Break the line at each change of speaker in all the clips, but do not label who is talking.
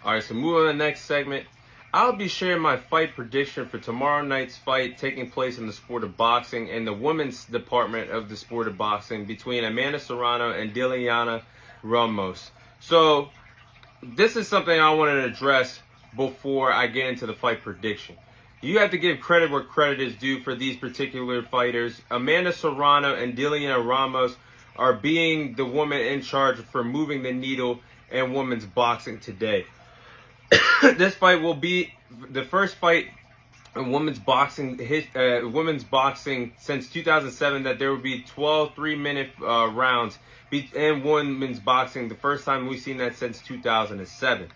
Alright, so moving on to the next segment. I'll be sharing my fight prediction for tomorrow night's fight taking place in the sport of boxing and the women's department of the sport of boxing between Amanda Serrano and Danila Ramos. So, this is something I wanted to address before I get into the fight prediction. You have to give credit where credit is due for these particular fighters. Amanda Serrano and Danila Ramos are being the woman in charge for moving the needle in women's boxing today. This fight will be the first fight in women's boxing since 2007 that there will be 12 3-minute rounds in women's boxing. The first time we've seen that since 2007.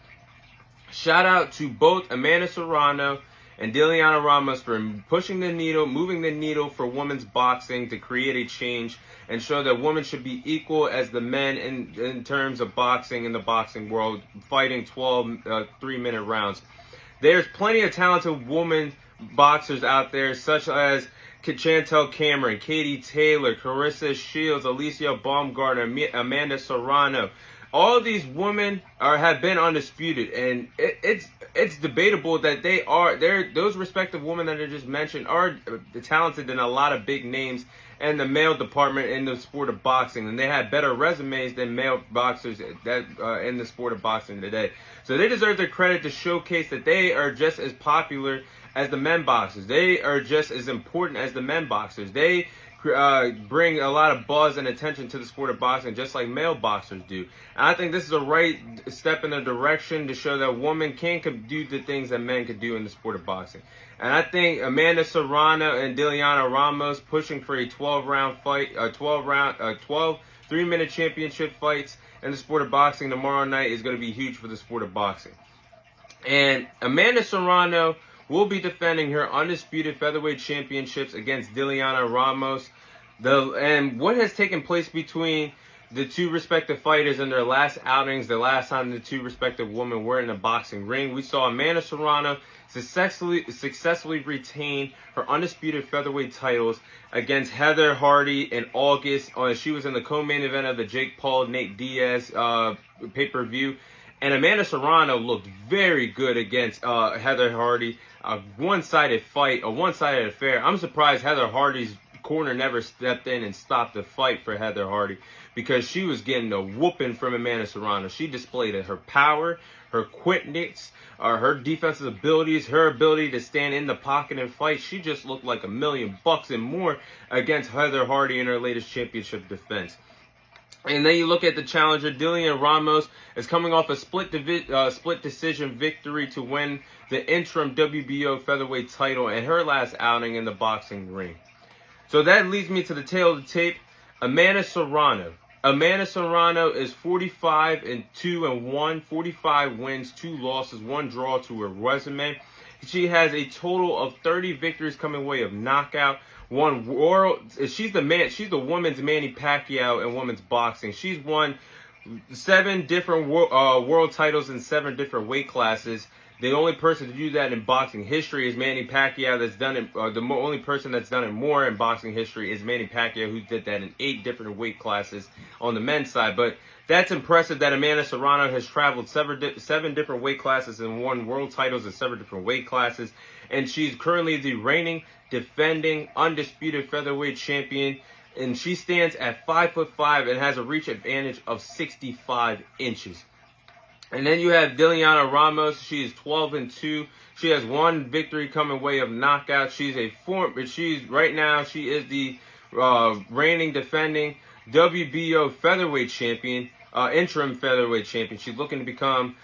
Shout out to both Amanda Serrano and Danila Ramos for pushing the needle, moving the needle for women's boxing to create a change and show that women should be equal as the men in terms of boxing in the boxing world, fighting 12 3-minute rounds. There's plenty of talented women boxers out there, such as Chantel Cameron, Katie Taylor, Carissa Shields, Alicia Baumgartner, Amanda Serrano. All of these women have been undisputed, and it's debatable that those respective women that I just mentioned are talented than a lot of big names in the male department in the sport of boxing, and they have better resumes than male boxers in the sport of boxing today. So they deserve their credit to showcase that they are just as popular as the men boxers. They are just as important as the men boxers. They bring a lot of buzz and attention to the sport of boxing, just like male boxers do. And I think this is a right step in the direction to show that women can do the things that men can do in the sport of boxing. And I think Amanda Serrano and Danila Ramos pushing for a 12-round fight, 12 3-minute championship fights in the sport of boxing tomorrow night is going to be huge for the sport of boxing. And Amanda Serrano will be defending her undisputed featherweight championships against Danila Ramos. And what has taken place between the two respective fighters in their last outings, the last time the two respective women were in a boxing ring, we saw Amanda Serrano successfully retain her undisputed featherweight titles against Heather Hardy in August. She was in the co-main event of the Jake Paul-Nate Diaz pay-per-view. And Amanda Serrano looked very good against Heather Hardy. A one-sided fight, a one-sided affair. I'm surprised Heather Hardy's corner never stepped in and stopped the fight for Heather Hardy, because she was getting a whooping from Amanda Serrano. She displayed her power, her quickness, her defensive abilities, her ability to stand in the pocket and fight. She just looked like $1,000,000 and more against Heather Hardy in her latest championship defense. And then you look at the challenger, Danila Ramos is coming off a split decision victory to win the interim WBO featherweight title in her last outing in the boxing ring. So that leads me to the tail of the tape. Amanda Serrano. Amanda Serrano is 45-2-1, 45 wins, 2 losses, 1 draw to her resume. She has a total of 30 victories coming away of knockout. She's the women's Manny Pacquiao in women's boxing. She's won 7 different world titles in 7 different weight classes. The only person to do that in boxing history is Manny Pacquiao. That's done it. Only person that's done it more in boxing history is Manny Pacquiao, who did that in 8 different weight classes on the men's side. But that's impressive that Amanda Serrano has traveled 7 different weight classes and won world titles in 7 different weight classes. And she's currently the reigning, defending, undisputed featherweight champion. And she stands at 5'5" and has a reach advantage of 65 inches. And then you have Danila Ramos. She is 12-2. She has 1 victory coming way of knockout. She is the reigning, defending WBO featherweight champion, interim featherweight champion. She's looking to become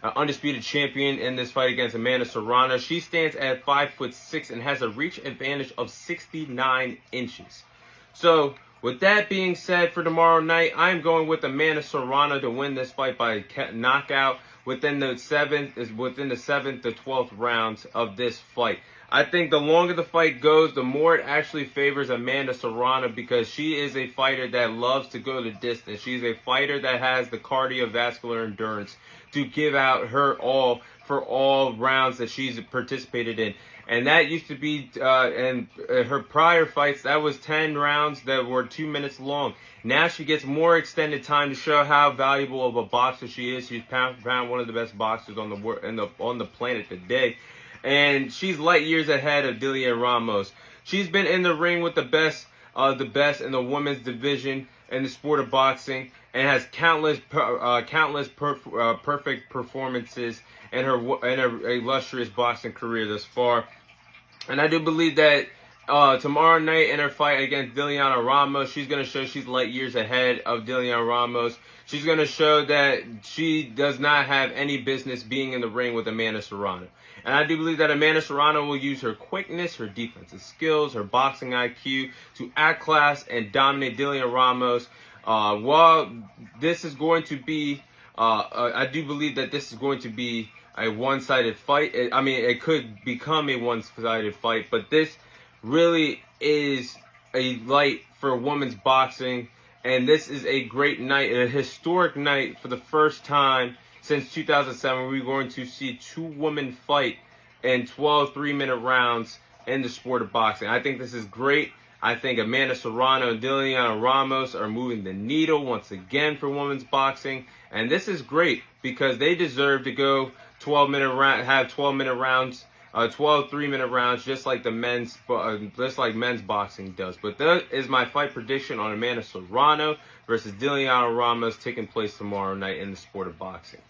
undisputed champion in this fight against Amanda Serrano. She stands at 5'6" and has a reach advantage of 69 inches. So, with that being said, for tomorrow night, I'm going with Amanda Serrano to win this fight by knockout within the 7th to 12th rounds of this fight. I think the longer the fight goes, the more it actually favors Amanda Serrano, because she is a fighter that loves to go the distance. She's a fighter that has the cardiovascular endurance to give out her all for all rounds that she's participated in. And that used to be, her prior fights, that was 10 rounds that were 2 minutes long. Now she gets more extended time to show how valuable of a boxer she is. She's pound for pound one of the best boxers on the planet today. And she's light years ahead of Danila Ramos. She's been in the ring with the best in the women's division in the sport of boxing, and has countless perfect performances in her illustrious boxing career thus far. And I do believe that tomorrow night in her fight against Danila Ramos, she's going to show she's light years ahead of Danila Ramos. She's going to show that she does not have any business being in the ring with Amanda Serrano. And I do believe that Amanda Serrano will use her quickness, her defensive skills, her boxing IQ to outclass and dominate Danila Ramos. While this is going to be, I do believe that this is going to be a one-sided fight. I mean, it could become a one-sided fight, but this really is a light for women's boxing. And this is a great night, a historic night for the first time since 2007. We're going to see two women fight in 12 3-minute rounds in the sport of boxing. I think this is great. I think Amanda Serrano and Danila Ramos are moving the needle once again for women's boxing. And this is great because they deserve to go 12-minute round, have 12-minute rounds, 12 3-minute rounds, just like men's boxing does. But that is my fight prediction on Amanda Serrano versus Danila Ramos, taking place tomorrow night in the sport of boxing.